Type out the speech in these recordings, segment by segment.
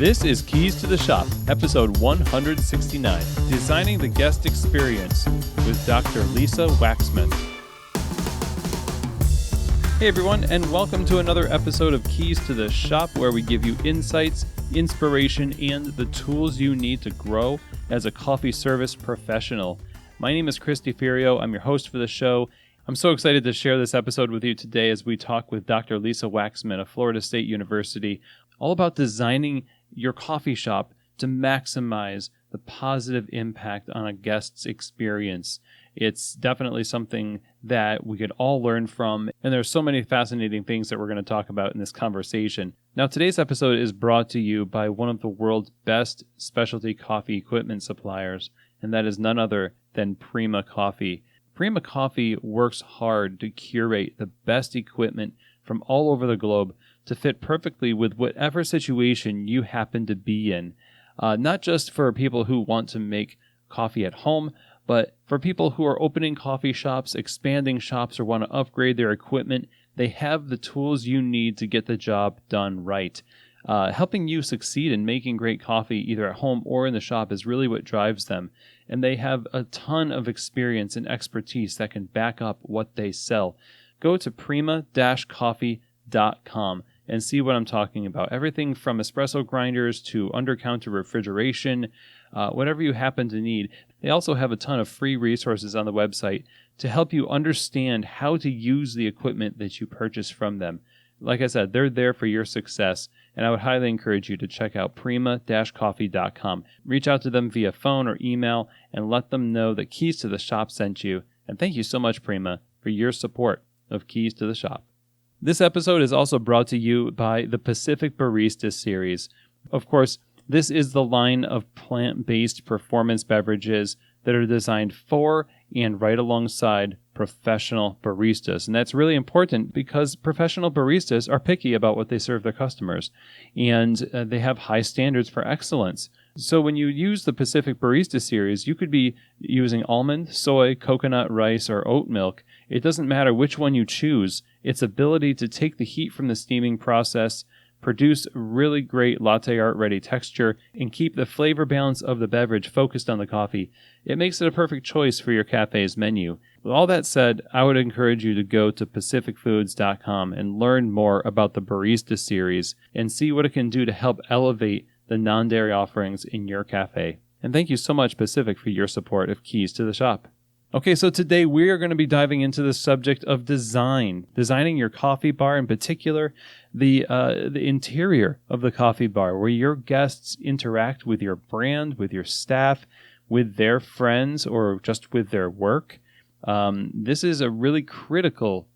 This is Keys to the Shop, episode 169, Designing the Guest Experience with Dr. Lisa Waxman. Hey everyone, and welcome to another episode of Keys to the Shop, where we give you insights, inspiration, and the tools you need to grow as a coffee service professional. My name is Chris DeFerio. I'm your host for the show. I'm so excited to share this episode with you today as we talk with Dr. Lisa Waxman of Florida State University, all about designing your coffee shop to maximize the positive impact on a guest's experience. It's definitely something that we could all learn from, and there's so many fascinating things that we're going to talk about in this conversation. Now, today's episode is brought to you by one of the world's best specialty coffee equipment suppliers, and that is none other than Prima Coffee. Prima Coffee works hard to curate the best equipment from all over the globe to fit perfectly with whatever situation you happen to be in. Not just for people who want to make coffee at home, but for people who are opening coffee shops, expanding shops, or want to upgrade their equipment. They have the tools you need to get the job done right. Helping you succeed in making great coffee either at home or in the shop is really what drives them. And they have a ton of experience and expertise that can back up what they sell. Go to prima-coffee.com and see what I'm talking about. Everything from espresso grinders to under-counter refrigeration, whatever you happen to need. They also have a ton of free resources on the website to help you understand how to use the equipment that you purchase from them. Like I said, they're there for your success, and I would highly encourage you to check out prima-coffee.com. Reach out to them via phone or email and let them know that Keys to the Shop sent you. And thank you so much, Prima, for your support of Keys to the Shop. This episode is also brought to you by the Pacific Barista Series. Of course, this is the line of plant-based performance beverages that are designed for and right alongside professional baristas. And that's really important because professional baristas are picky about what they serve their customers, and they have high standards for excellence. So when you use the Pacific Barista Series, you could be using almond, soy, coconut, rice, or oat milk. It doesn't matter which one you choose. Its ability to take the heat from the steaming process, produce really great latte art ready texture, and keep the flavor balance of the beverage focused on the coffee, it makes it a perfect choice for your cafe's menu. With all that said, I would encourage you to go to pacificfoods.com and learn more about the Barista Series and see what it can do to help elevate the non-dairy offerings in your cafe. And thank you so much, Pacific, for your support of Keys to the Shop. Okay, so today we are going to be diving into the subject of designing your coffee bar, in particular the interior of the coffee bar, where your guests interact with your brand, with your staff, with their friends, or just with their work. This is a really critical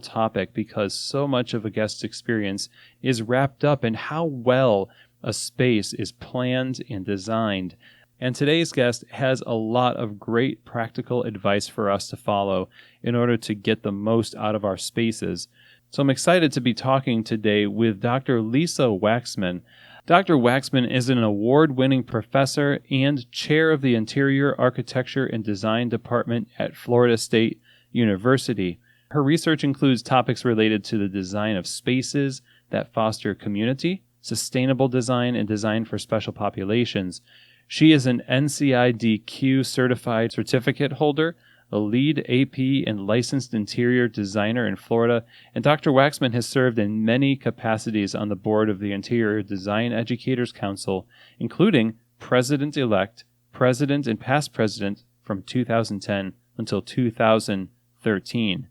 topic because so much of a guest's experience is wrapped up in how well a space is planned and designed. And today's guest has a lot of great practical advice for us to follow in order to get the most out of our spaces. So I'm excited to be talking today with Dr. Lisa Waxman. Dr. Waxman is an award-winning professor and chair of the Interior Architecture and Design Department at Florida State University. Her research includes topics related to the design of spaces that foster community, sustainable design, and design for special populations. She is an NCIDQ certified certificate holder, a lead AP and licensed interior designer in Florida, and Dr. Waxman has served in many capacities on the board of the Interior Design Educators Council, including President-elect, President, and past President from 2010 until 2013.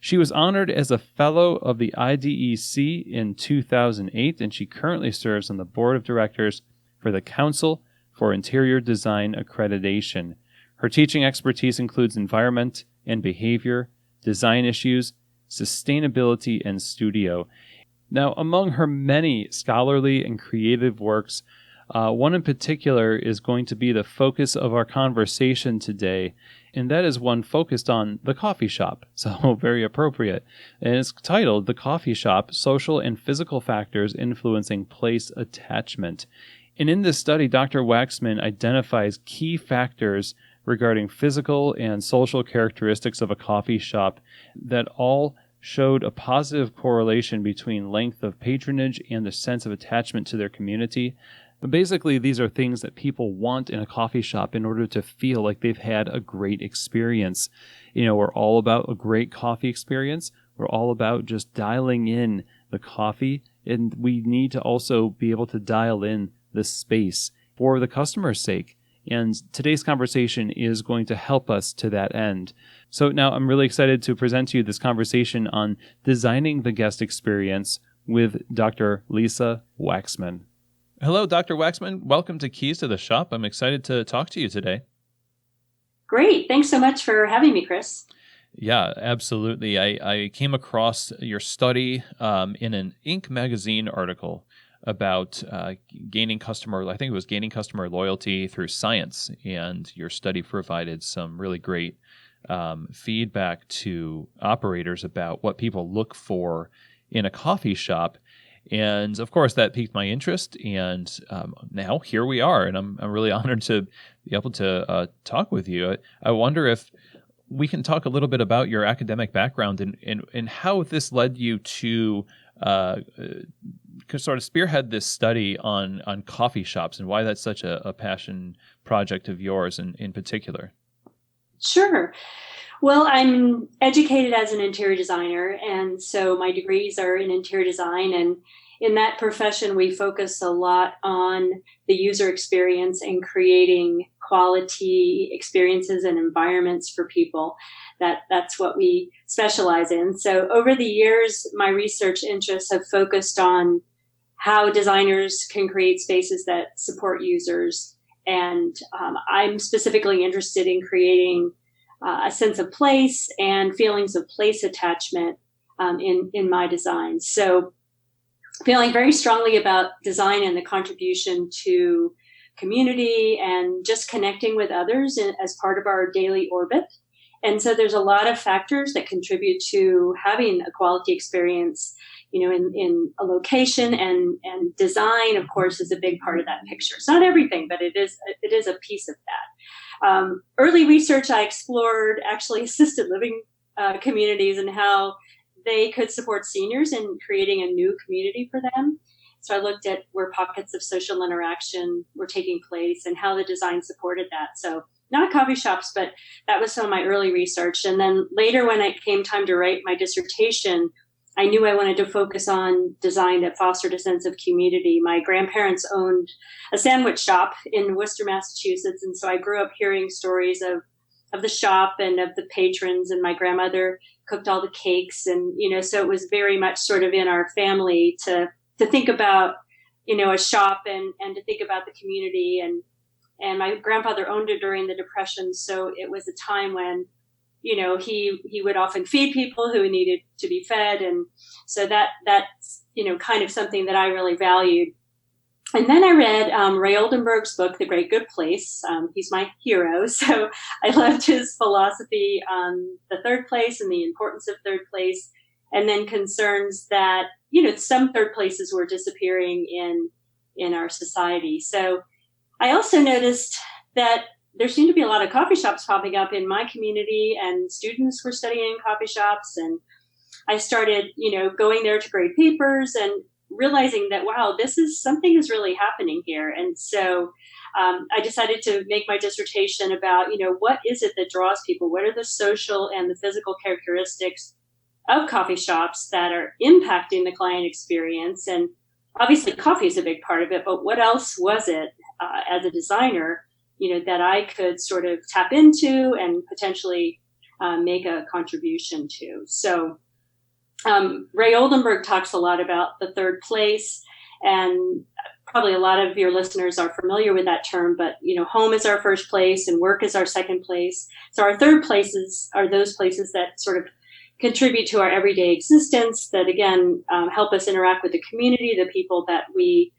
She was honored as a Fellow of the IDEC in 2008, and she currently serves on the Board of Directors for the Council for Interior Design Accreditation. Her teaching expertise includes environment and behavior, design issues, sustainability, and studio. Now, among her many scholarly and creative works, one in particular is going to be the focus of our conversation today, and that is one focused on the coffee shop, so very appropriate. And it's titled The Coffee Shop, Social and Physical Factors Influencing Place Attachment. And in this study, Dr. Waxman identifies key factors regarding physical and social characteristics of a coffee shop that all showed a positive correlation between length of patronage and the sense of attachment to their community. But basically, these are things that people want in a coffee shop in order to feel like they've had a great experience. We're all about a great coffee experience. We're all about just dialing in the coffee, and we need to also be able to dial in the space for the customer's sake. And today's conversation is going to help us to that end. So now I'm really excited to present to you this conversation on designing the guest experience with Dr. Lisa Waxman. Hello, Dr. Waxman. Welcome to Keys to the Shop. I'm excited to talk to you today. Great. Thanks so much for having me, Chris. Yeah, absolutely. I came across your study in an Inc. magazine article about gaining customer loyalty through science. And your study provided some really great feedback to operators about what people look for in a coffee shop. And of course, that piqued my interest. And now here we are. And I'm really honored to be able to talk with you. I wonder if we can talk a little bit about your academic background and how this led you to sort of spearhead this study on coffee shops and why that's such a passion project of yours in particular. Sure. Well, I'm educated as an interior designer, and so my degrees are in interior design. And in that profession, we focus a lot on the user experience and creating quality experiences and environments for people. That's what we specialize in. So over the years, my research interests have focused on how designers can create spaces that support users. And I'm specifically interested in creating a sense of place and feelings of place attachment in my design. So feeling very strongly about design and the contribution to community and just connecting with others as part of our daily orbit. And so there's a lot of factors that contribute to having a quality experience, in a location, and design, of course, is a big part of that picture. It's not everything, but it is a piece of that. Early research, I explored actually assisted living communities and how they could support seniors in creating a new community for them. So I looked at where pockets of social interaction were taking place and how the design supported that. So not coffee shops, but that was some of my early research. And then later, when it came time to write my dissertation, I knew I wanted to focus on design that fostered a sense of community. My grandparents owned a sandwich shop in Worcester, Massachusetts. And so I grew up hearing stories of the shop and of the patrons, and my grandmother cooked all the cakes. And, so it was very much sort of in our family to think about, a shop and to think about the community. And my grandfather owned it during the Depression. So it was a time when, he would often feed people who needed to be fed. And so that's, kind of something that I really valued. And then I read Ray Oldenburg's book, The Great Good Place. He's my hero. So I loved his philosophy on the third place and the importance of third place, and then concerns that, some third places were disappearing in our society. So I also noticed that there seemed to be a lot of coffee shops popping up in my community, and students were studying in coffee shops. And I started, going there to grade papers and realizing that, wow, something is really happening here. And so I decided to make my dissertation about, what is it that draws people? What are the social and the physical characteristics of coffee shops that are impacting the client experience? And obviously coffee is a big part of it, but what else was it as a designer, that I could sort of tap into and potentially make a contribution to? So Ray Oldenburg talks a lot about the third place, and probably a lot of your listeners are familiar with that term, but, home is our first place and work is our second place. So our third places are those places that sort of contribute to our everyday existence, that again, help us interact with the community, the people that we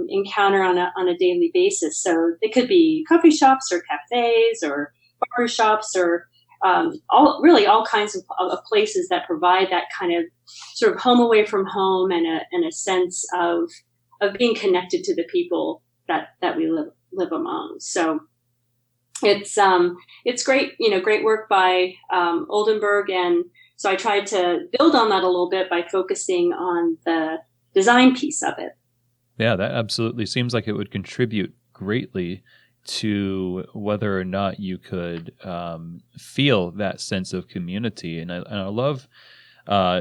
encounter on a daily basis. So they could be coffee shops or cafes or barber shops or all kinds of places that provide that kind of sort of home away from home and a sense of being connected to the people that we live among. So it's great, great work by Oldenburg. And so I tried to build on that a little bit by focusing on the design piece of it. Yeah, that absolutely seems like it would contribute greatly to whether or not you could feel that sense of community. And I love,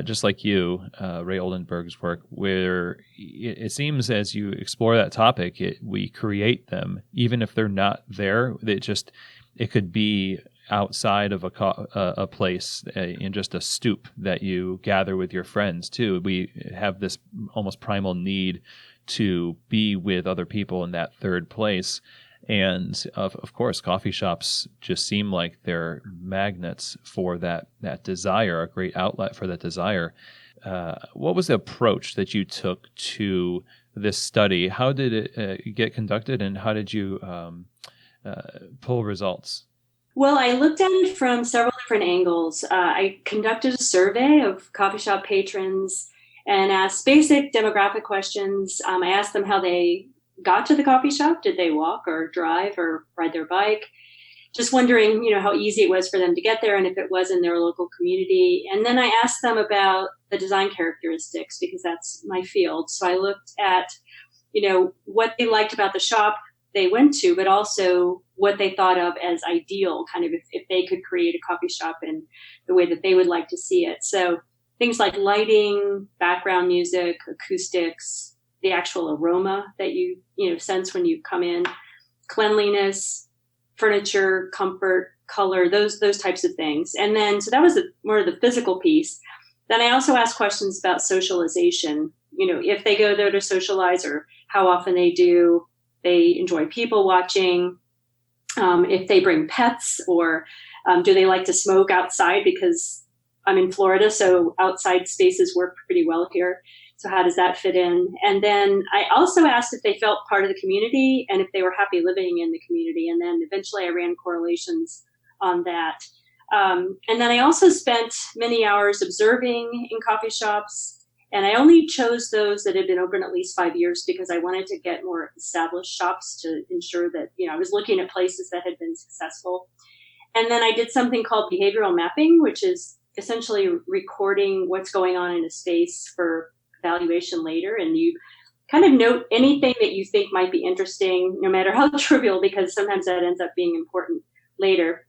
just like you, Ray Oldenburg's work, where it seems as you explore that topic, we create them, even if they're not there. It could be outside of a place in just a stoop that you gather with your friends too. We have this almost primal need to be with other people in that third place. And of course, coffee shops just seem like they're magnets for that desire, a great outlet for that desire. What was the approach that you took to this study? How did it get conducted, and how did you pull results? Well, I looked at it from several different angles. I conducted a survey of coffee shop patrons and asked basic demographic questions. I asked them how they got to the coffee shop. Did they walk or drive or ride their bike? Just wondering, how easy it was for them to get there and if it was in their local community. And then I asked them about the design characteristics because that's my field. So I looked at, what they liked about the shop they went to, but also what they thought of as ideal, kind of if they could create a coffee shop in the way that they would like to see it. So things like lighting, background music, acoustics, the actual aroma that you sense when you come in, cleanliness, furniture, comfort, color, those types of things. And then, so that was more of the physical piece. Then I also asked questions about socialization, if they go there to socialize or how often they do. They enjoy people watching, if they bring pets, or do they like to smoke outside, because I'm in Florida, so outside spaces work pretty well here. So how does that fit in? And then I also asked if they felt part of the community and if they were happy living in the community. And then eventually I ran correlations on that. And then I also spent many hours observing in coffee shops. And I only chose those that had been open at least 5 years because I wanted to get more established shops to ensure that, I was looking at places that had been successful. And then I did something called behavioral mapping, which is essentially recording what's going on in a space for evaluation later. And you kind of note anything that you think might be interesting, no matter how trivial, because sometimes that ends up being important later.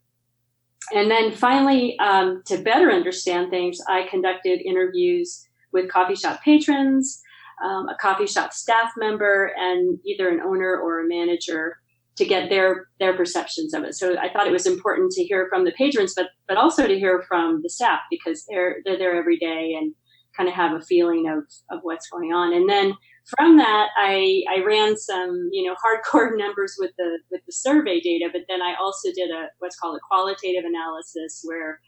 And then finally, to better understand things, I conducted interviews with coffee shop patrons, a coffee shop staff member, and either an owner or a manager to get their perceptions of it. So I thought it was important to hear from the patrons, but also to hear from the staff, because they're there every day and kind of have a feeling of what's going on. And then from that, I ran some, hardcore numbers with the survey data, but then I also did what's called a qualitative analysis, where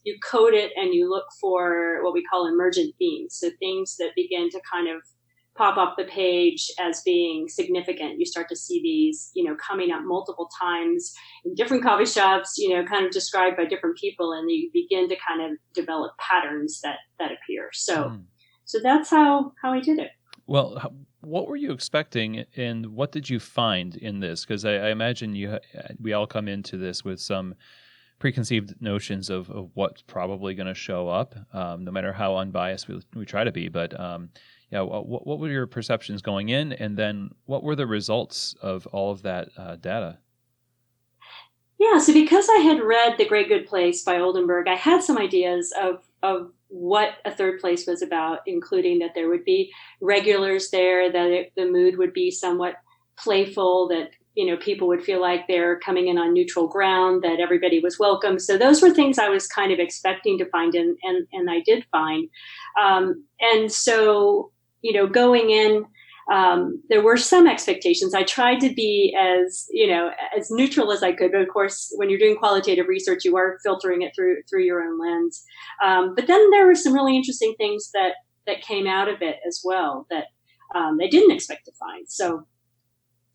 you code it and you look for what we call emergent themes. So things that begin to kind of pop up the page as being significant. You start to see these, coming up multiple times in different coffee shops, kind of described by different people, and you begin to kind of develop patterns that appear. So that's how I did it. Well, what were you expecting, and what did you find in this? Because I imagine we all come into this with some preconceived notions of what's probably going to show up, no matter how unbiased we try to be. But what were your perceptions going in, and then what were the results of all of that data? Yeah, so because I had read The Great Good Place by Oldenburg, I had some ideas of what a third place was about, including that there would be regulars there, that the mood would be somewhat playful, that people would feel like they're coming in on neutral ground, that everybody was welcome. So those were things I was kind of expecting to find, and I did find. And so, going in, there were some expectations. I tried to be as neutral as I could. But of course, when you're doing qualitative research, you are filtering it through your own lens. But then there were some really interesting things that came out of it as well that I didn't expect to find. So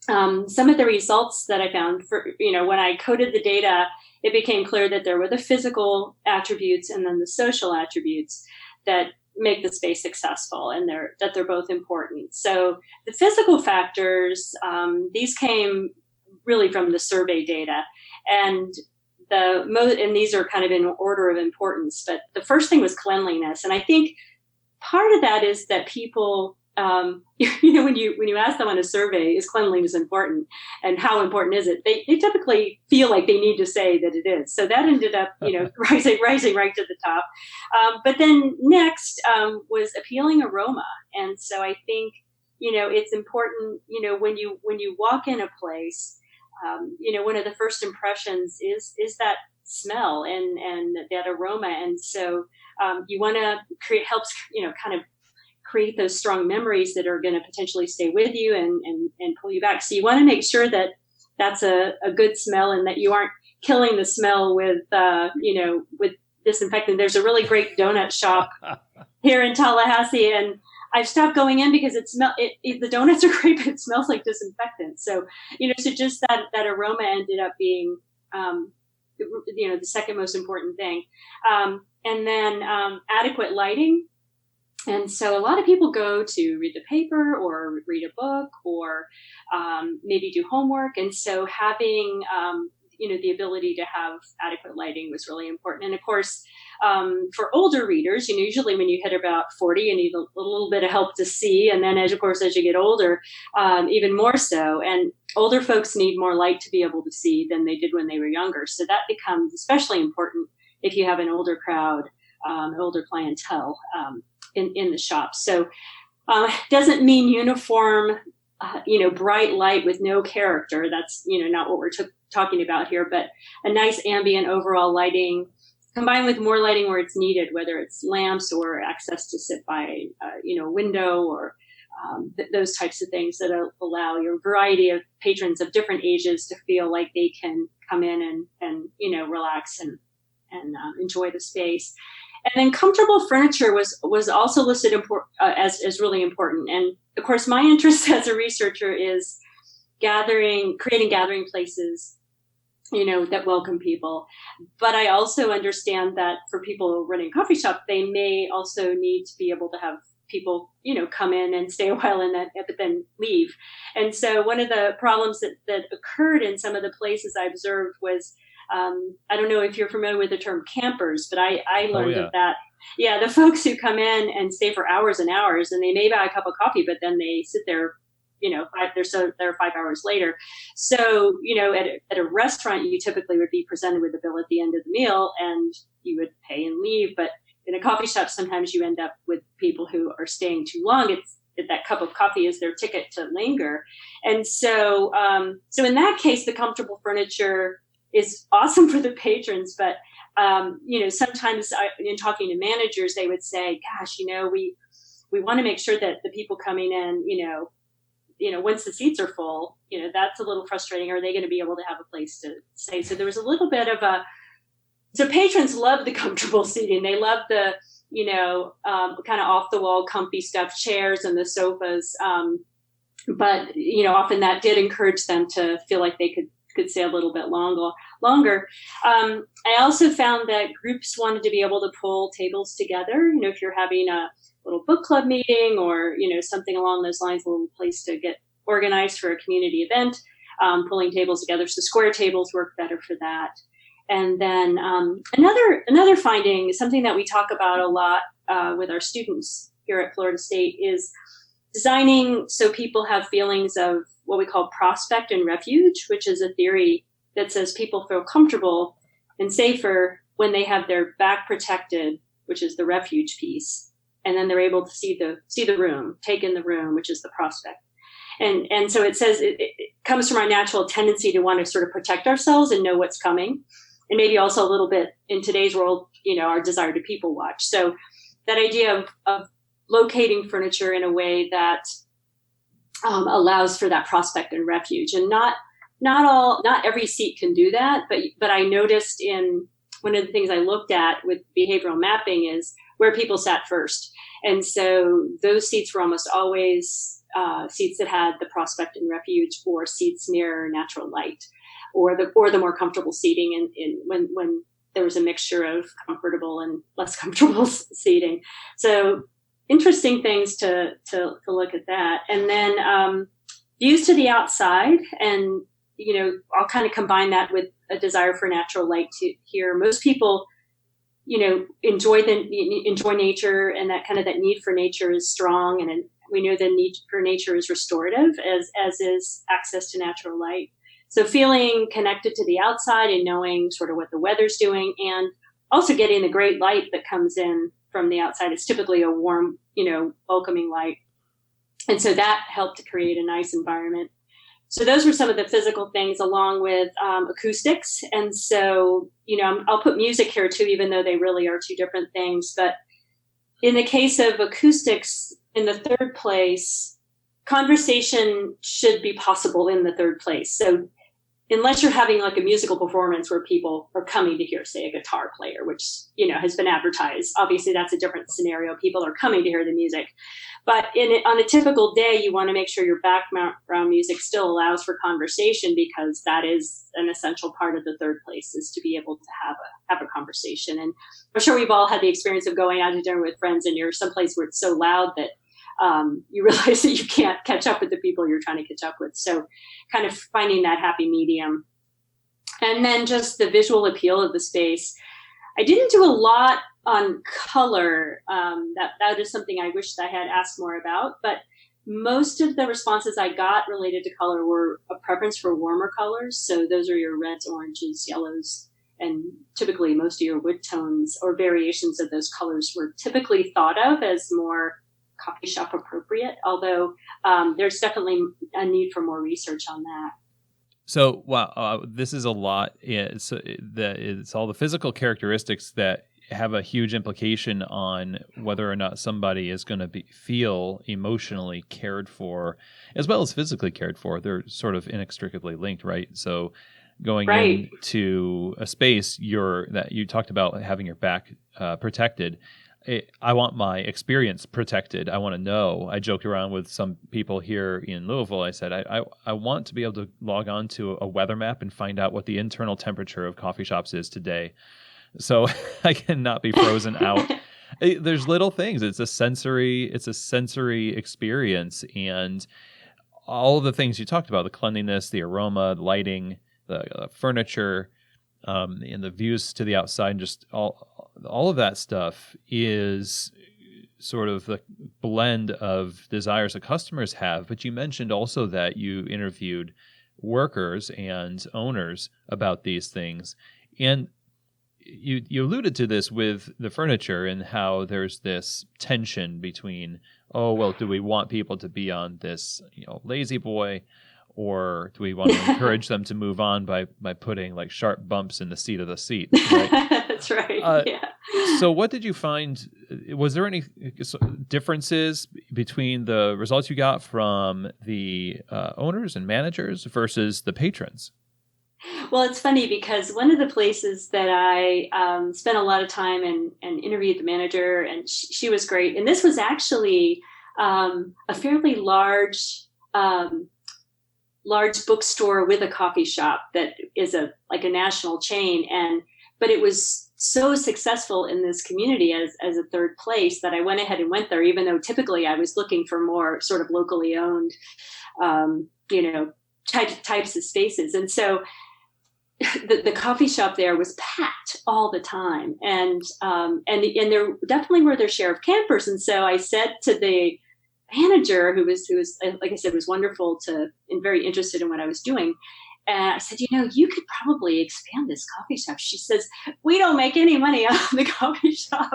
some of the results that I found when I coded the data, it became clear that there were the physical attributes and then the social attributes that make the space successful, and they're both important. So the physical factors, these came really from the survey data, and these are kind of in order of importance. But the first thing was cleanliness, and I think part of that is that people when you ask them on a survey, is cleanliness important, and how important is it? They typically feel like they need to say that it is. So that ended up, rising right to the top. But then next was appealing aroma, and so I think it's important. When you walk in a place, one of the first impressions is that smell and that aroma, and so you want to helps kind of create those strong memories that are going to potentially stay with you and pull you back. So you want to make sure that that's a good smell, and that you aren't killing the smell with with disinfectant. There's a really great donut shop here in Tallahassee, and I've stopped going in because the donuts are great, but it smells like disinfectant. So so just that aroma ended up being the second most important thing, and then adequate lighting. And so a lot of people go to read the paper or read a book or maybe do homework. And so having, the ability to have adequate lighting was really important. And of course, for older readers, usually when you hit about 40, you need a little bit of help to see. And then as you get older, even more so. And older folks need more light to be able to see than they did when they were younger. So that becomes especially important if you have an older crowd, older clientele. In the shop. So doesn't mean uniform, bright light with no character. That's, not what we're talking about here, but a nice ambient overall lighting combined with more lighting where it's needed, whether it's lamps or access to sit by, a window or those types of things that allow your variety of patrons of different ages to feel like they can come in and relax and enjoy the space. And then comfortable furniture was also listed as really important. And of course, my interest as a researcher is creating gathering places, that welcome people. But I also understand that for people running a coffee shop, they may also need to be able to have people, come in and stay a while but then leave. And so one of the problems that occurred in some of the places I observed was, I don't know if you're familiar with the term campers, but I learned of that. Yeah, the folks who come in and stay for hours and hours, and they may buy a cup of coffee, but then they sit there, they're there 5 hours later. So, at a restaurant, you typically would be presented with a bill at the end of the meal, and you would pay and leave. But in a coffee shop, sometimes you end up with people who are staying too long. That cup of coffee is their ticket to linger, and so in that case, the comfortable furniture is awesome for the patrons, but sometimes in talking to managers, they would say, "Gosh, we want to make sure that the people coming in, once the seats are full, that's a little frustrating. Are they going to be able to have a place to stay?" So there was a little bit of so patrons love the comfortable seating. They love the kind of off the wall, comfy stuffed chairs and the sofas. But often that did encourage them to feel like they could stay a little bit longer. I also found that groups wanted to be able to pull tables together. If you're having a little book club meeting or, something along those lines, a little place to get organized for a community event, pulling tables together. So square tables work better for that. And then another finding, something that we talk about a lot with our students here at Florida State, is designing so people have feelings of what we call prospect and refuge, which is a theory that says people feel comfortable and safer when they have their back protected, which is the refuge piece, and then they're able to see the room, take in the room, which is the prospect. And so it says it comes from our natural tendency to want to sort of protect ourselves and know what's coming, and maybe also a little bit in today's world, our desire to people watch. So that idea of locating furniture in a way that allows for that prospect and refuge, and not every seat can do that, but I noticed in one of the things I looked at with behavioral mapping is where people sat first, and so those seats were almost always seats that had the prospect and refuge, or seats near natural light, or the more comfortable seating in when there was a mixture of comfortable and less comfortable seating. So interesting things to look at that. And then views to the outside, and I'll kind of combine that with a desire for natural light here. Most people enjoy nature, and that need for nature is strong, and we know the need for nature is restorative, as is access to natural light. So feeling connected to the outside and knowing sort of what the weather's doing, and also getting the great light that comes in from the outside. It's typically a warm, welcoming light. And so that helped to create a nice environment. So those were some of the physical things, along with acoustics. And so, I'll put music here too, even though they really are two different things. But in the case of acoustics, in the third place, conversation should be possible in the third place. So unless you're having like a musical performance where people are coming to hear, say, a guitar player, which, has been advertised, obviously that's a different scenario. People are coming to hear the music. But on a typical day, you want to make sure your background music still allows for conversation, because that is an essential part of the third place, is to be able to have a conversation. And I'm sure we've all had the experience of going out to dinner with friends and you're someplace where it's so loud that you realize that you can't catch up with the people you're trying to catch up with. So kind of finding that happy medium. And then just the visual appeal of the space. I didn't do a lot on color. That is something I wish I had asked more about, but most of the responses I got related to color were a preference for warmer colors. So those are your reds, oranges, yellows, and typically most of your wood tones or variations of those colors were typically thought of as more coffee shop appropriate, although there's definitely a need for more research on that. So, wow, this is a lot. It's all the physical characteristics that have a huge implication on whether or not somebody is going to feel emotionally cared for, as well as physically cared for. They're sort of inextricably linked, right? So going into a space that you talked about having your back protected, I want my experience protected. I want to know. I joked around with some people here in Louisville. I said, I want to be able to log on to a weather map and find out what the internal temperature of coffee shops is today, so I cannot be frozen out. There's little things. It's a sensory experience, and all of the things you talked about, the cleanliness, the aroma, the lighting, the furniture, and the views to the outside, and just all of that stuff is sort of the blend of desires that customers have. But you mentioned also that you interviewed workers and owners about these things. And you alluded to this with the furniture and how there's this tension between, do we want people to be on this, lazy boy, or do we want to encourage them to move on by putting like sharp bumps in the seat of the seat? Right? That's right. Yeah. So what did you find? Was there any differences between the results you got from the owners and managers versus the patrons? Well, it's funny because one of the places that I spent a lot of time and interviewed the manager, and she was great. And this was actually a fairly large bookstore with a coffee shop that is a national chain. But it was so successful in this community as a third place that I went ahead and went there, even though typically I was looking for more sort of locally owned, types of spaces. And so the coffee shop there was packed all the time, and there definitely were their share of campers. And so I said to the manager, who was like I said, was wonderful and very interested in what I was doing. And I said, you could probably expand this coffee shop. She says, we don't make any money on the coffee shop.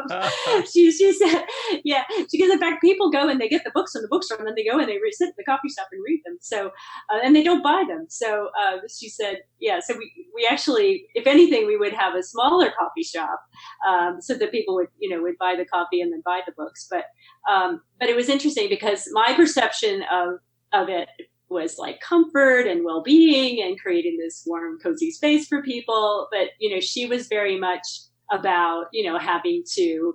She said, yeah. She goes, in fact, people go and they get the books from the bookstore, and then they go and they sit at the coffee shop and read them. So, and they don't buy them. So she said, yeah. So we actually, if anything, we would have a smaller coffee shop so that people would buy the coffee and then buy the books. But it was interesting because my perception of it was like comfort and well-being and creating this warm, cozy space for people. But, she was very much about, having to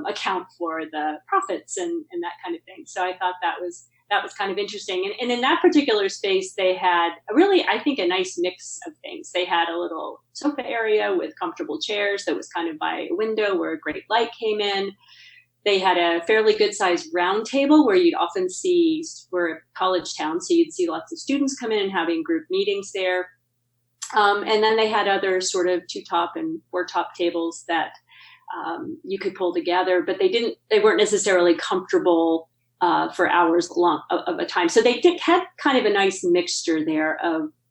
account for the profits and that kind of thing. So I thought that was kind of interesting. And in that particular space, they had I think a nice mix of things. They had a little sofa area with comfortable chairs that was kind of by a window where a great light came in. They had a fairly good-sized round table where you'd often see, we're a college town, so you'd see lots of students come in and having group meetings there. And then they had other sort of 2-top and 4-top tables that you could pull together, but they weren't necessarily comfortable for hours long of a time. So they had kind of a nice mixture there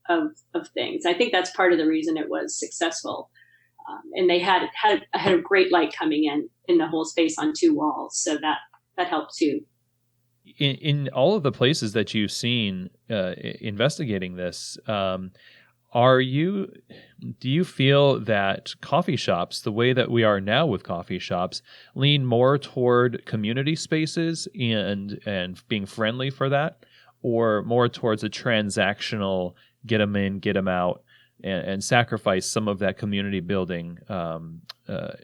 of things. I think that's part of the reason it was successful. And they had a great light coming in the whole space on two walls, so that helped too. In all of the places that you've seen investigating this, do you feel that coffee shops, the way that we are now with coffee shops, lean more toward community spaces and being friendly for that, or more towards a transactional get them in, get them out, and sacrifice some of that community building,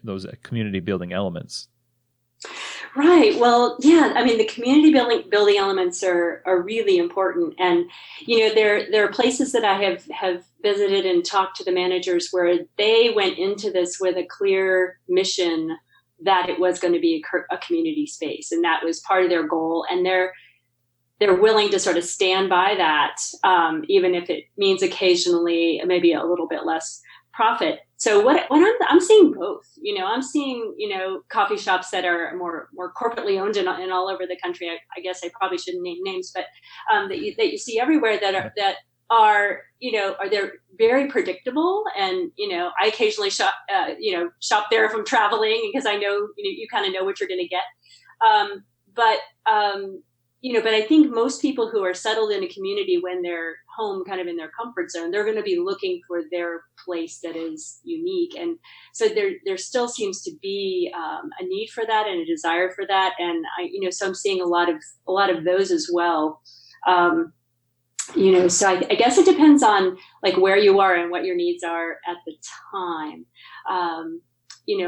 those community building elements? Right. Well, yeah. I mean, the community building elements are really important, and there are places that I have visited and talked to the managers where they went into this with a clear mission that it was going to be a community space, and that was part of their goal, and they're willing to sort of stand by that, even if it means occasionally maybe a little bit less profit. So when I'm seeing both, I'm seeing, coffee shops that are more corporately owned and all over the country. I guess I probably shouldn't name names, but that you see everywhere that are they're very predictable. And, I occasionally shop there if I'm traveling, because I know, you kind of know what you're going to get. But I think most people who are settled in a community, when they're home, kind of in their comfort zone, they're going to be looking for their place that is unique. And so there still seems to be a need for that and a desire for that. And so I'm seeing a lot of those as well. So I guess it depends on like where you are and what your needs are at the time.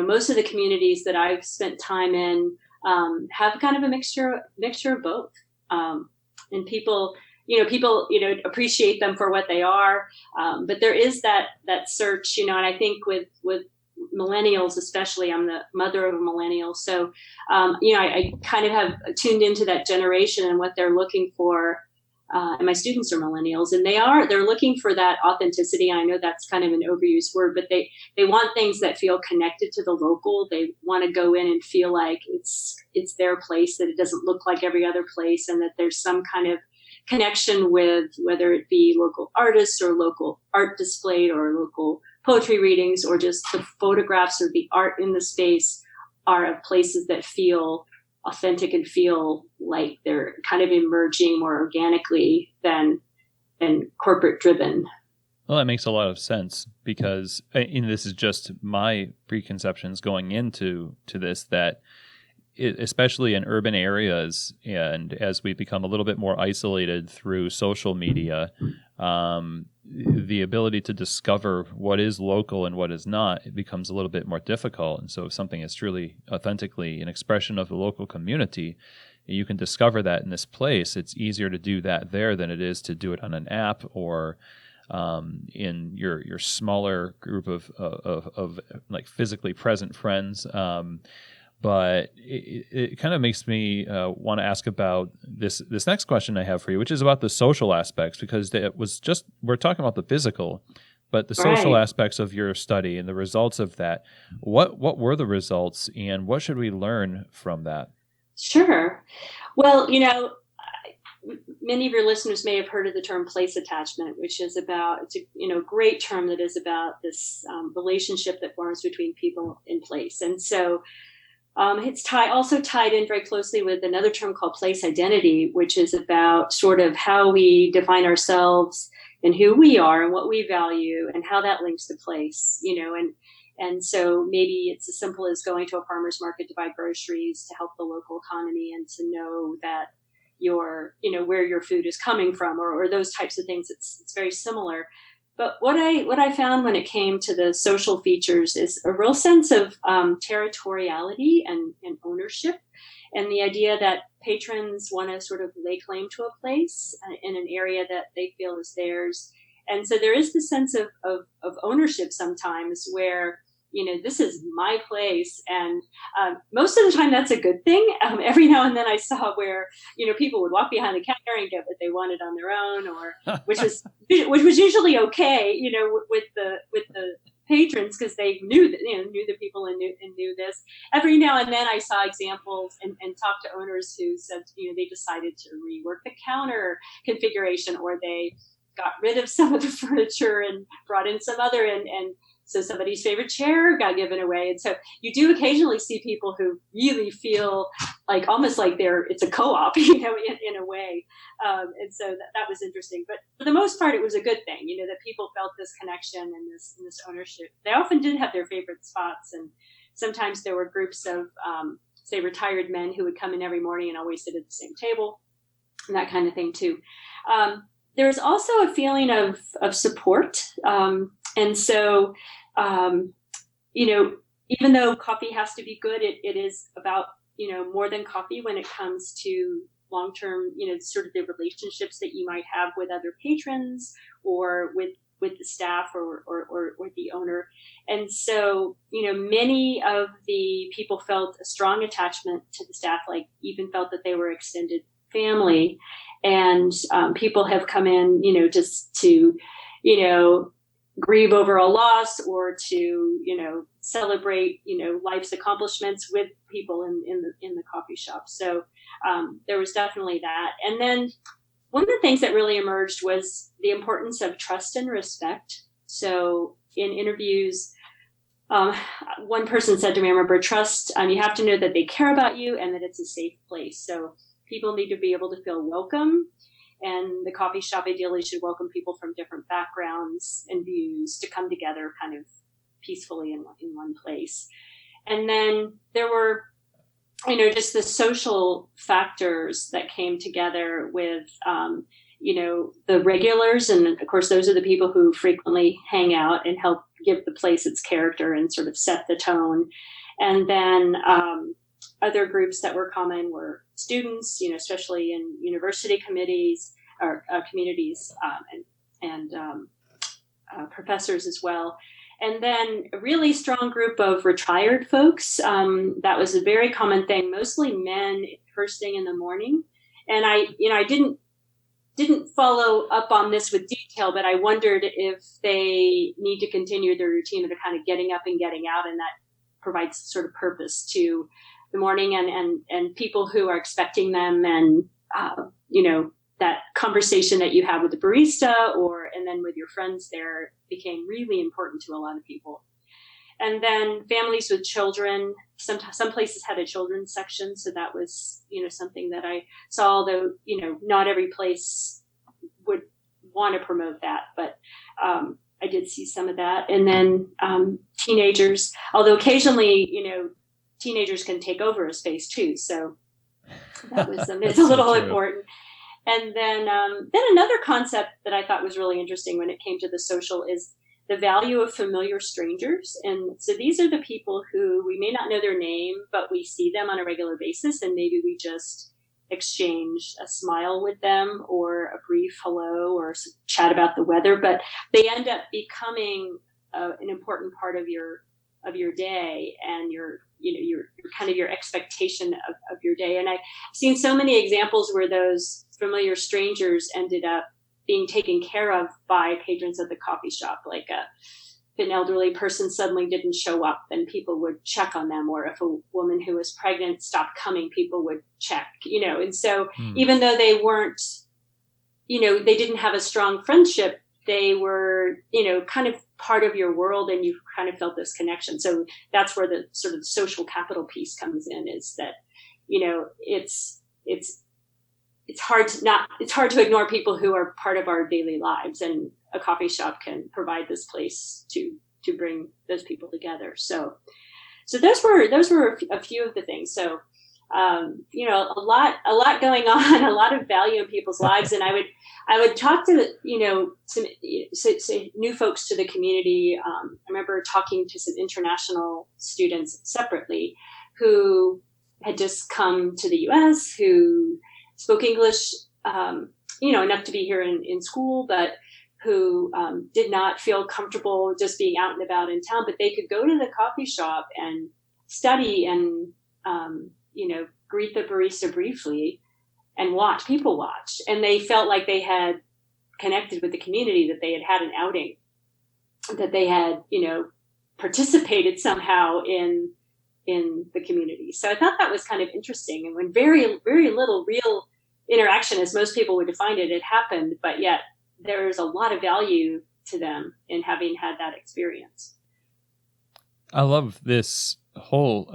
Most of the communities that I've spent time in have kind of a mixture of both. And people appreciate them for what they are. But there is that search, and I think with millennials, especially, I'm the mother of a millennial. So, I kind of have tuned into that generation and what they're looking for. And my students are millennials, and they're looking for that authenticity. I know that's kind of an overused word, but they want things that feel connected to the local. They want to go in and feel like it's their place, that it doesn't look like every other place, and that there's some kind of connection with, whether it be local artists or local art displayed or local poetry readings, or just the photographs or the art in the space are of places that feel authentic and feel like they're kind of emerging more organically than corporate driven. Well, that makes a lot of sense, because this is just my preconceptions going into this, that especially in urban areas, and as we become a little bit more isolated through social media, the ability to discover what is local and what is not, it becomes a little bit more difficult. And so if something is truly authentically an expression of the local community, you can discover that in this place. It's easier to do that there than it is to do it on an app or in your smaller group of like physically present friends. But it kind of makes me want to ask about this next question I have for you, which is about the social aspects, because we're talking about the physical, but the social aspects of your study and the results of that. What were the results, and what should we learn from that? Sure. Well, many of your listeners may have heard of the term place attachment, which is it's a great term that is about this relationship that forms between people in place. And so it's also tied in very closely with another term called place identity, which is about sort of how we define ourselves and who we are and what we value and how that links to place, and so maybe it's as simple as going to a farmer's market to buy groceries to help the local economy and to know that where your food is coming from, or those types of things. It's very similar. But what I found when it came to the social features is a real sense of territoriality and ownership, and the idea that patrons want to sort of lay claim to a place in an area that they feel is theirs. And so there is this sense of ownership sometimes where, this is my place. And most of the time that's a good thing. Every now and then I saw where, people would walk behind the counter and get what they wanted on their own, or which was usually okay, with the patrons because they knew that, knew the people and knew this. Every now and then I saw examples and talked to owners who said, they decided to rework the counter configuration, or they got rid of some of the furniture and brought in some other, and so somebody's favorite chair got given away. And so you do occasionally see people who really feel like almost like it's a co-op, in a way. And so that was interesting. But for the most part, it was a good thing, that people felt this connection and this ownership. They often did have their favorite spots. And sometimes there were groups of, say, retired men who would come in every morning and always sit at the same table, and that kind of thing too. There was also a feeling of support. And so, even though coffee has to be good, it is about, more than coffee when it comes to long-term, sort of the relationships that you might have with other patrons or with the staff or the owner. And so, many of the people felt a strong attachment to the staff, like even felt that they were extended family. And people have come in, just to, grieve over a loss or to, celebrate, life's accomplishments with people in the coffee shop. So there was definitely that. And then one of the things that really emerged was the importance of trust and respect. So in interviews, one person said to me, I remember, trust, you have to know that they care about you and that it's a safe place. So people need to be able to feel welcome. And the coffee shop ideally should welcome people from different backgrounds and views to come together kind of peacefully in one place. And then there were, just the social factors that came together with, the regulars. And of course, those are the people who frequently hang out and help give the place its character and sort of set the tone. And then other groups that were common were students, especially in university committees or communities, and professors as well. And then a really strong group of retired folks. That was a very common thing, mostly men first thing in the morning. And I didn't follow up on this with detail, but I wondered if they need to continue their routine of kind of getting up and getting out, and that provides sort of purpose to the morning and people who are expecting them, and that conversation that you have with the barista and then with your friends there became really important to a lot of people. And then families with children, some places had a children's section, so that was something that I saw, although not every place would want to promote that, but I did see some of that. And then teenagers, although occasionally teenagers can take over a space too. So that was it's a little important. And then another concept that I thought was really interesting when it came to the social is the value of familiar strangers. And so these are the people who we may not know their name, but we see them on a regular basis, and maybe we just exchange a smile with them or a brief hello or chat about the weather, but they end up becoming an important part of your day and your kind of your expectation of your day. And I've seen so many examples where those familiar strangers ended up being taken care of by patrons of the coffee shop. Like if an elderly person suddenly didn't show up, then people would check on them. Or if a woman who was pregnant stopped coming, people would check, And so even though they weren't, they didn't have a strong friendship, they were, kind of part of your world, and you kind of felt this connection. So that's where the sort of social capital piece comes in, is that, it's hard to ignore people who are part of our daily lives, and a coffee shop can provide this place to bring those people together. So those were a few of the things. So, a lot going on, a lot of value in people's lives. And I would talk to, some new folks to the community. I remember talking to some international students separately who had just come to the US, who spoke English, enough to be here in school, but who did not feel comfortable just being out and about in town, but they could go to the coffee shop and study and, greet the barista briefly and people watch. And they felt like they had connected with the community, that they had had an outing, that they had, participated somehow in the community. So I thought that was kind of interesting. And when very, very little real interaction, as most people would define it, had happened, but yet there's a lot of value to them in having had that experience. I love this whole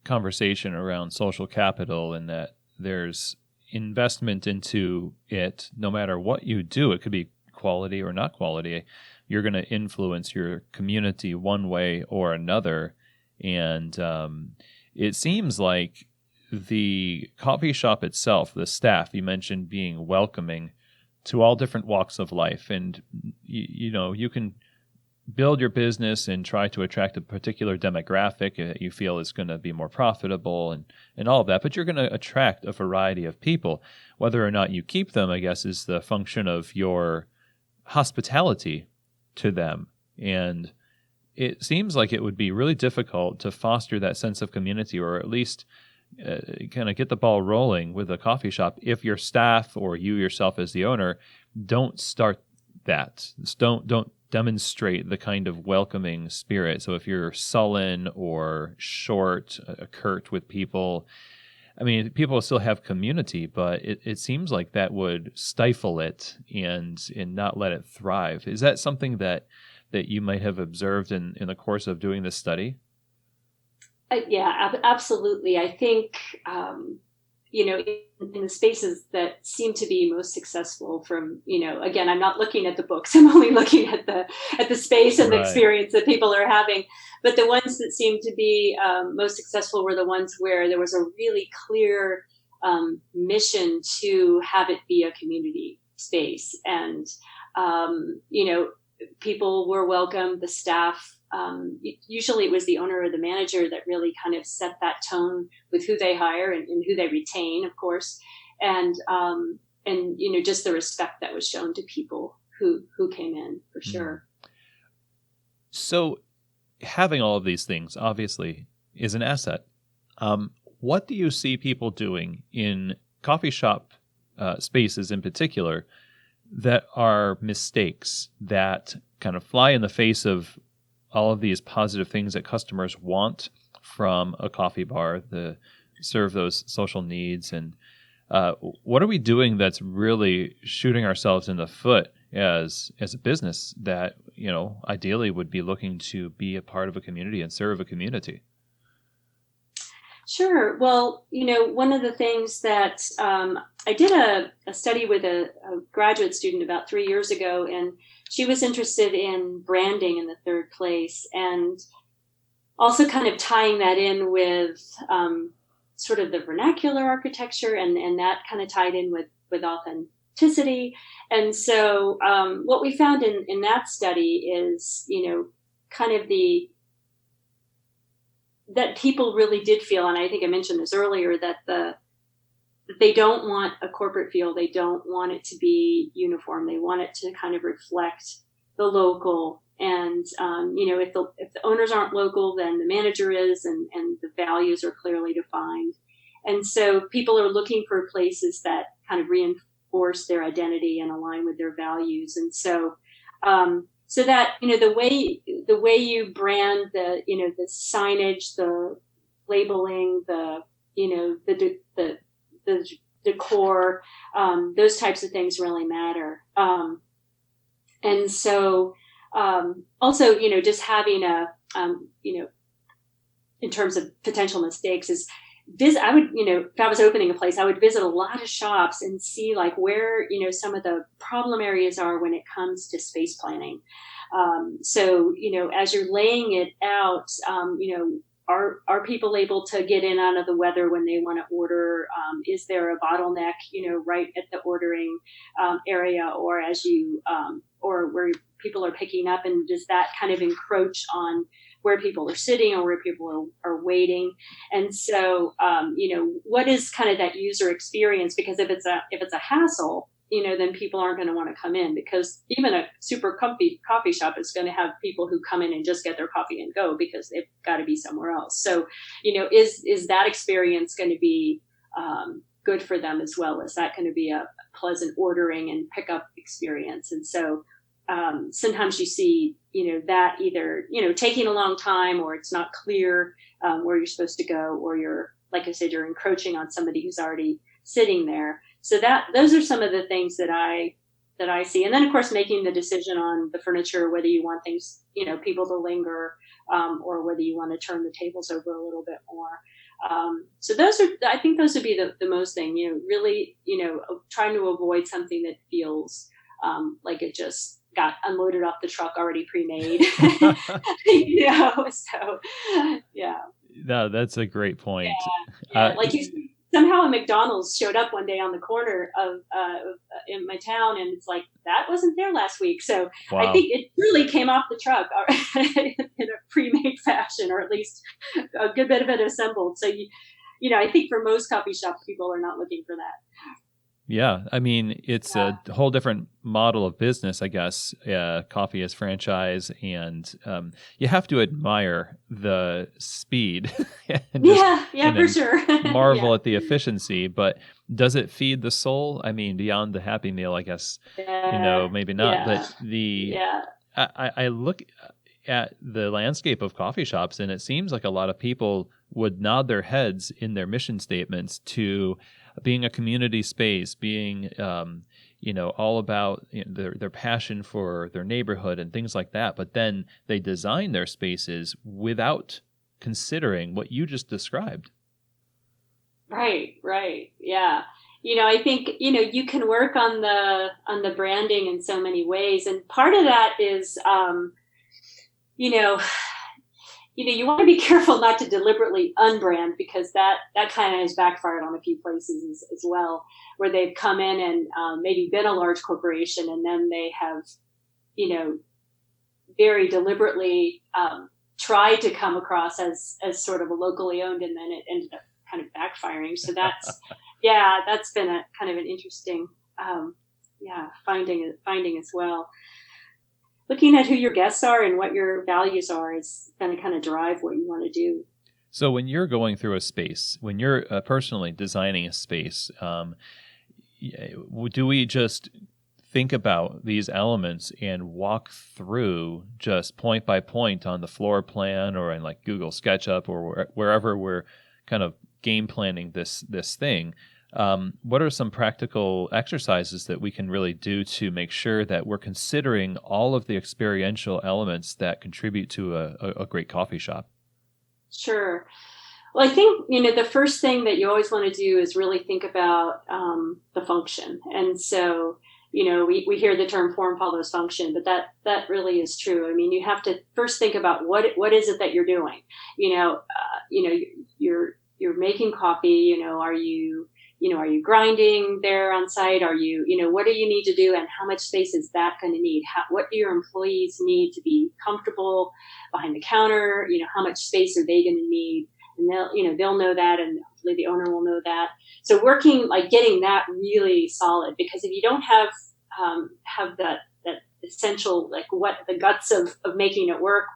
conversation around social capital, and that there's investment into it no matter what you do. It could be quality or not quality. You're going to influence your community one way or another. And it seems like the coffee shop itself, the staff, you mentioned being welcoming to all different walks of life. And, you can build your business and try to attract a particular demographic that you feel is going to be more profitable and all of that. But you're going to attract a variety of people. Whether or not you keep them, I guess, is the function of your hospitality to them. And it seems like it would be really difficult to foster that sense of community, or at least kind of get the ball rolling with a coffee shop, if your staff or you yourself as the owner don't start that. Don't demonstrate the kind of welcoming spirit. So if you're sullen or short, curt with people, I mean, people still have community, but it seems like that would stifle it and not let it thrive. Is that something that you might have observed in the course of doing this study? Yeah, absolutely. I think, in the spaces that seem to be most successful from, again, I'm not looking at the books. I'm only looking at the space and the experience that people are having. But the ones that seemed to be most successful were the ones where there was a really clear mission to have it be a community space. And, people were welcome, the staff. Usually it was the owner or the manager that really kind of set that tone with who they hire and who they retain, of course. And just the respect that was shown to people who came in, for sure. So having all of these things obviously is an asset. What do you see people doing in coffee shop spaces in particular that are mistakes that kind of fly in the face of all of these positive things that customers want from a coffee bar to serve those social needs? And what are we doing that's really shooting ourselves in the foot as a business that, ideally would be looking to be a part of a community and serve a community? Sure. Well, one of the things that I did a study with a graduate student about 3 years ago, and she was interested in branding in the third place, and also kind of tying that in with sort of the vernacular architecture, and that kind of tied in with authenticity. And so what we found in that study is, kind of that people really did feel, and I think I mentioned this earlier, that they don't want a corporate feel. They don't want it to be uniform. They want it to kind of reflect the local. And, if the owners aren't local, then the manager is, and the values are clearly defined. And so people are looking for places that kind of reinforce their identity and align with their values. And so, so that, the way you brand the signage, the labeling, the decor, those types of things really matter. And so, also, just having in terms of potential mistakes is I would, if I was opening a place, I would visit a lot of shops and see like where, some of the problem areas are when it comes to space planning. So, as you're laying it out, are people able to get in out of the weather when they want to order? Is there a bottleneck, right at the ordering area, or or where people are picking up, and does that kind of encroach on where people are sitting or where people are waiting? And so, what is kind of that user experience? Because if it's a hassle, then people aren't going to want to come in, because even a super comfy coffee shop is going to have people who come in and just get their coffee and go because they've got to be somewhere else. So, is that experience going to be good for them as well? Is that going to be a pleasant ordering and pickup experience? And so, sometimes you see, that either, taking a long time, or it's not clear where you're supposed to go, or you're, like I said, you're encroaching on somebody who's already sitting there. So those are some of the things that I see. And then, of course, making the decision on the furniture, whether you want things, people to linger, or whether you want to turn the tables over a little bit more. So I think those would be the most thing, really, trying to avoid something that feels like it just got unloaded off the truck already pre-made. So yeah. No, that's a great point. Yeah. Like somehow a McDonald's showed up one day on the corner of in my town, and it's like, that wasn't there last week. So wow. I think it really came off the truck in a pre-made fashion, or at least a good bit of it assembled. So I think for most coffee shops, people are not looking for that. Yeah, I mean, it's a whole different model of business, I guess. Coffee as franchise, and you have to admire the speed. and for sure. Marvel at the efficiency, but does it feed the soul? I mean, beyond the Happy Meal, I guess, maybe not. But I look at the landscape of coffee shops, and it seems like a lot of people would nod their heads in their mission statements to being a community space, being, all about their passion for their neighborhood and things like that. But then they design their spaces without considering what you just described. Right. Yeah. I think, you can work on the branding in so many ways. And part of that is, you want to be careful not to deliberately unbrand, because that kind of has backfired on a few places as well, where they've come in and maybe been a large corporation, and then they have, very deliberately tried to come across as sort of a locally owned, and then it ended up kind of backfiring. So that's been a kind of an interesting finding as well. Looking at who your guests are and what your values are is going to kind of drive what you want to do. So when you're going through a space, when you're personally designing a space, do we just think about these elements and walk through just point by point on the floor plan, or in like Google SketchUp, or wherever we're kind of game planning this thing? What are some practical exercises that we can really do to make sure that we're considering all of the experiential elements that contribute to a great coffee shop? Sure. Well, I think, the first thing that you always want to do is really think about the function. And so, we hear the term form follows function, but that really is true. I mean, you have to first think about what is it that you're doing? You're making coffee, are you grinding there on site? Are you, what do you need to do, and how much space is that going to need? What do your employees need to be comfortable behind the counter? How much space are they going to need? And they'll know that, and hopefully the owner will know that. So getting that really solid, because if you don't have that essential, like what the guts of making it work,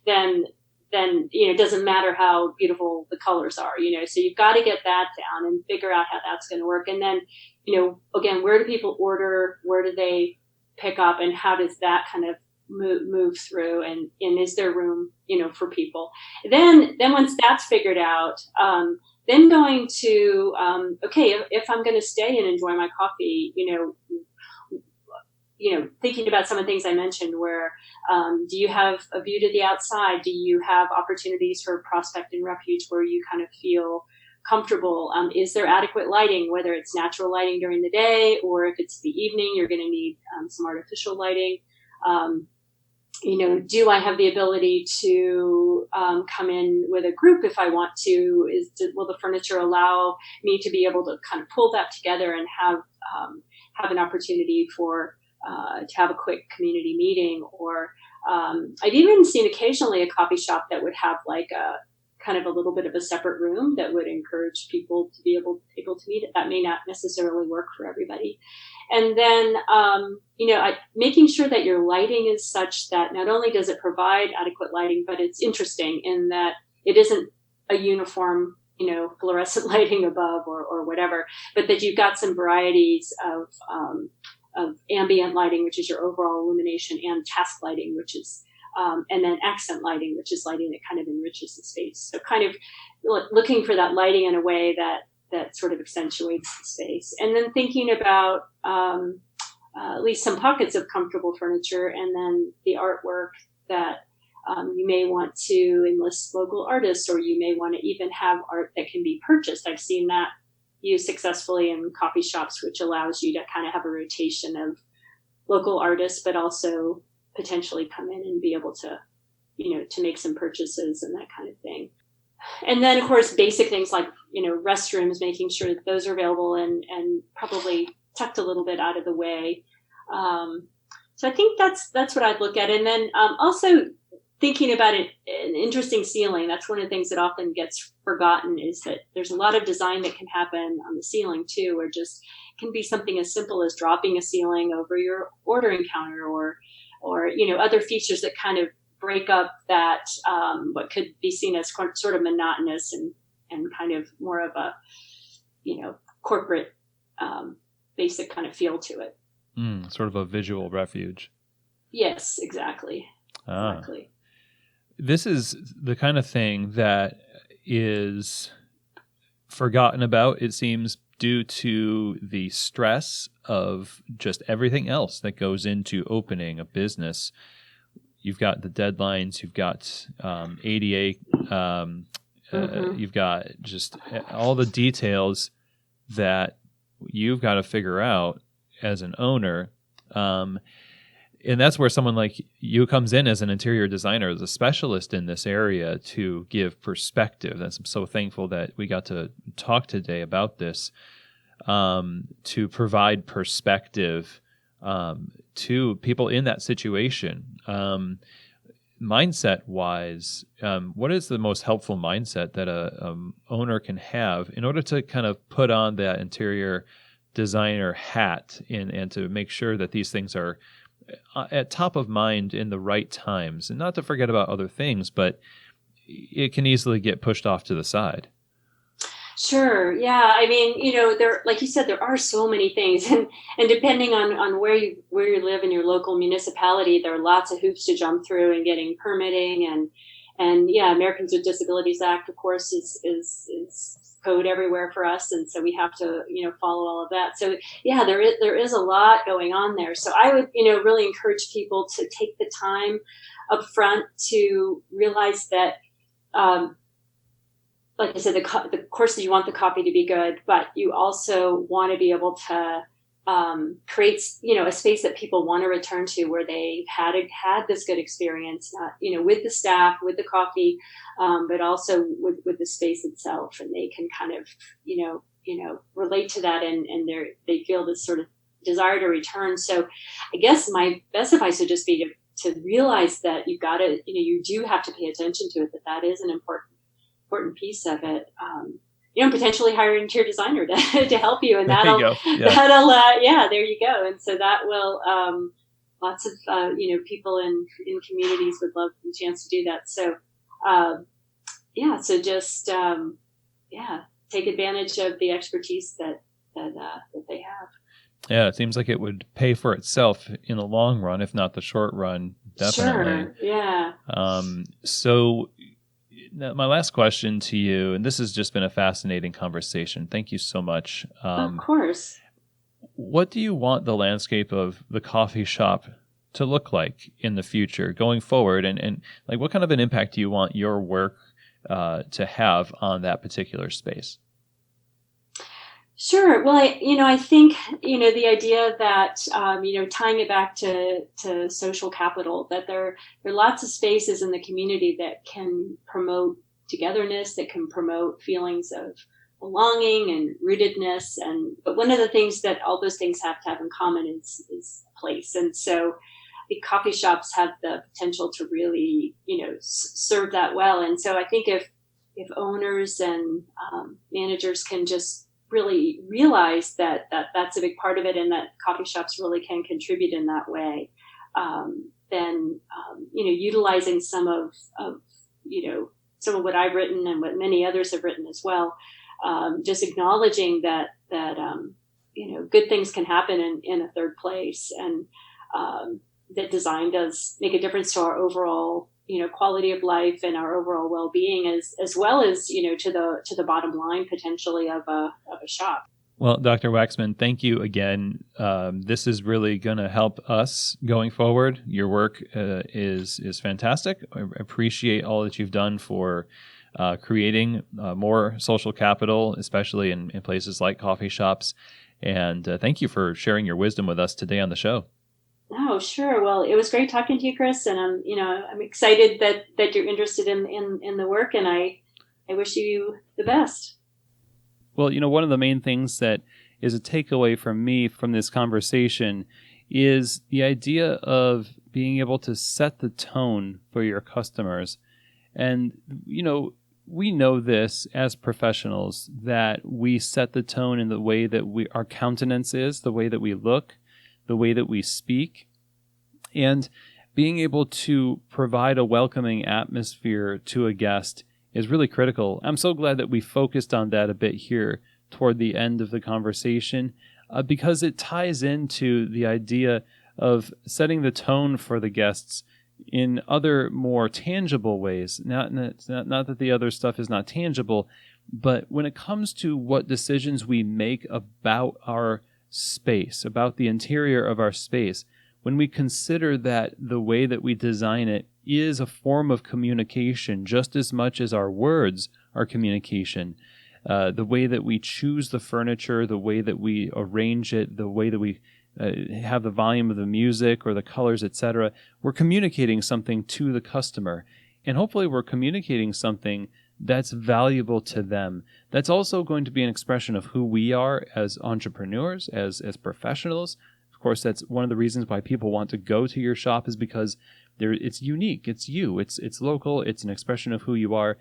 then it doesn't matter how beautiful the colors are, so you've got to get that down and figure out how that's going to work. And then, again, where do people order? Where do they pick up? And how does that kind of move through? And is there room, for people? Then once that's figured out, then going to, if I'm going to stay and enjoy my coffee, thinking about some of the things I mentioned, where do you have a view to the outside? Do you have opportunities for prospect and refuge where you kind of feel comfortable? Is there adequate lighting, whether it's natural lighting during the day, or if it's the evening, you're going to need some artificial lighting. Do I have the ability to come in with a group if I want to? Will the furniture allow me to be able to kind of pull that together and have an opportunity to have a quick community meeting? Or I've even seen occasionally a coffee shop that would have like a kind of a little bit of a separate room that would encourage people to be able to meet. That may not necessarily work for everybody. And then, making sure that your lighting is such that not only does it provide adequate lighting, but it's interesting in that it isn't a uniform, fluorescent lighting above or whatever, but that you've got some varieties of ambient lighting, which is your overall illumination, and task lighting, which is and then accent lighting, which is lighting that kind of enriches the space. So kind of looking for that lighting in a way that sort of accentuates the space. And then thinking about at least some pockets of comfortable furniture, and then the artwork that you may want to enlist local artists, or you may want to even have art that can be purchased. I've seen that used successfully in coffee shops, which allows you to kind of have a rotation of local artists, but also potentially come in and be able to, to make some purchases and that kind of thing. And then, of course, basic things like, restrooms, making sure that those are available and probably tucked a little bit out of the way. So I think that's what I'd look at. And then also thinking about an interesting ceiling. That's one of the things that often gets forgotten, is that there's a lot of design that can happen on the ceiling too, or just can be something as simple as dropping a ceiling over your ordering counter, or other features that kind of break up that what could be seen as sort of monotonous and kind of more of a corporate basic kind of feel to it. Sort of a visual refuge. Yes, exactly. Exactly. This is the kind of thing that is forgotten about, it seems, due to the stress of just everything else that goes into opening a business. You've got the deadlines, you've got ADA, you've got just all the details that you've got to figure out as an owner. And that's where someone like you comes in as an interior designer, as a specialist in this area, to give perspective. I'm so thankful that we got to talk today about this, to provide perspective to people in that situation. Mindset-wise, what is the most helpful mindset that a owner can have in order to kind of put on that interior designer hat and to make sure that these things are at top of mind in the right times, and not to forget about other things, but it can easily get pushed off to the side? Sure. Yeah. I mean, there, like you said, there are so many things, and depending on where you live in your local municipality, there are lots of hoops to jump through and getting permitting, and yeah, Americans with Disabilities Act, of course, is code everywhere for us, and so we have to follow all of that. So yeah, there is a lot going on there. So I would really encourage people to take the time up front to realize that, like I said, the course that you want the coffee to be good, but you also want to be able to create a space that people want to return to, where they've had this good experience, with the staff, with the coffee, but also with the space itself, and they can kind of relate to that, and they feel this sort of desire to return. So I guess my best advice would just be to realize that you do have to pay attention to it, that is an important piece of it. Potentially hire an interior designer to help you, and that'll there you go. And so that will, lots of, people in communities would love the chance to do that. So, so just, take advantage of the expertise that they have. Yeah, it seems like it would pay for itself in the long run, if not the short run. Definitely. Sure. Yeah. So now, my last question to you, and this has just been a fascinating conversation. Thank you so much. Of course. What do you want the landscape of the coffee shop to look like in the future, going forward? And like, what kind of an impact do you want your work to have on that particular space? Sure. Well, I think, the idea that, tying it back to social capital, that there are lots of spaces in the community that can promote togetherness, that can promote feelings of belonging and rootedness. But one of the things that all those things have to have in common is place. And so the coffee shops have the potential to really, serve that well. And so I think if owners and managers can just really realize that that's a big part of it, and that coffee shops really can contribute in that way, then utilizing some of what I've written and what many others have written as well, just acknowledging that good things can happen in a third place, and that design does make a difference to our overall, quality of life and our overall well-being, as well as, to the bottom line potentially of a shop. Well, Dr. Waxman, thank you again. This is really going to help us going forward. Your work is fantastic. I appreciate all that you've done for creating more social capital, especially in places like coffee shops. And thank you for sharing your wisdom with us today on the show. Oh, sure. Well, it was great talking to you, Chris, and I'm excited that you're interested in the work, and I wish you the best. Well, one of the main things that is a takeaway from me from this conversation is the idea of being able to set the tone for your customers. And, we know this as professionals, that we set the tone in the way that our countenance is, the way that we look, the way that we speak, and being able to provide a welcoming atmosphere to a guest is really critical. I'm so glad that we focused on that a bit here toward the end of the conversation, because it ties into the idea of setting the tone for the guests in other more tangible ways. Not that the other stuff is not tangible, but when it comes to what decisions we make about our space, about the interior of our space, when we consider that the way that we design it is a form of communication just as much as our words are communication, the way that we choose the furniture, the way that we arrange it, the way that we have the volume of the music or the colors, etc., we're communicating something to the customer. And hopefully we're communicating something that's valuable to them. That's also going to be an expression of who we are as entrepreneurs, as professionals. Of course, that's one of the reasons why people want to go to your shop, is because it's unique, it's you, it's local, it's an expression of who you are.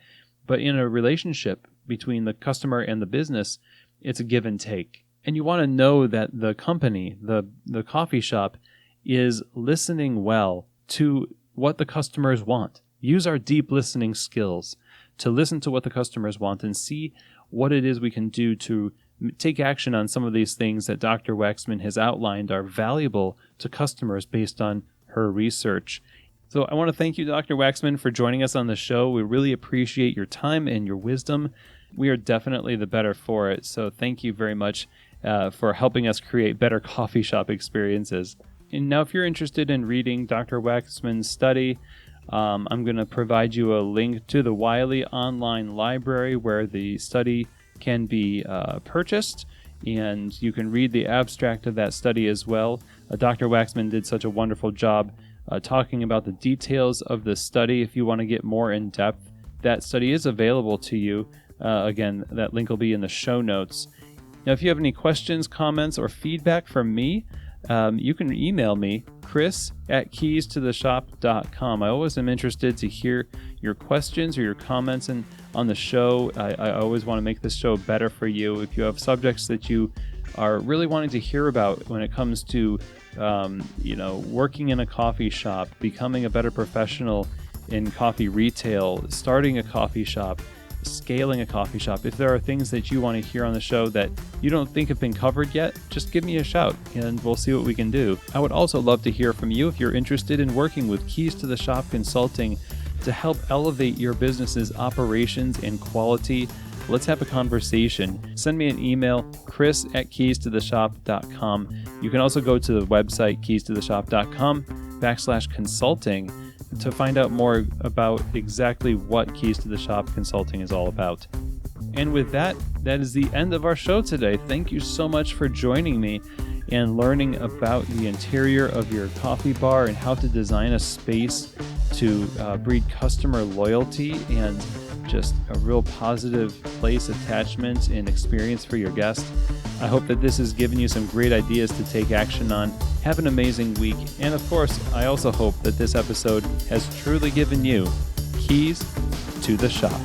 But in a relationship between the customer and the business, it's a give and take. And you want to know that the company, the coffee shop, is listening well to what the customers want. Use our deep listening skills to listen to what the customers want and see what it is we can do to take action on some of these things that Dr. Waxman has outlined are valuable to customers based on her research. So I want to thank you, Dr. Waxman, for joining us on the show. We really appreciate your time and your wisdom. We are definitely the better for it. So thank you very much for helping us create better coffee shop experiences. And now, if you're interested in reading Dr. Waxman's study, I'm going to provide you a link to the Wiley online library where the study can be purchased, and you can read the abstract of that study as well. Dr. Waxman did such a wonderful job talking about the details of the study. If you want to get more in depth, that study is available to you. Again, that link will be in the show notes. Now, if you have any questions, comments, or feedback from me, you can email me, chris@keystotheshop.com. I always am interested to hear your questions or your comments on the show. I always want to make this show better for you. If you have subjects that you are really wanting to hear about when it comes to working in a coffee shop, becoming a better professional in coffee retail, starting a coffee shop, scaling a coffee shop, if there are things that you want to hear on the show that you don't think have been covered yet, just give me a shout and we'll see what we can do. I would also love to hear from you if you're interested in working with Keys to the Shop Consulting to help elevate your business's operations and quality. Let's have a conversation. Send me an email, chris@keystotheshop.com. You can also go to the website, keystotheshop.com/consulting, to find out more about exactly what Keys to the Shop Consulting is all about. And with that is the end of our show today. Thank you so much for joining me and learning about the interior of your coffee bar and how to design a space to breed customer loyalty and just a real positive place attachment and experience for your guest. I hope that this has given you some great ideas to take action on. Have an amazing week. And of course, I also hope that this episode has truly given you keys to the shop.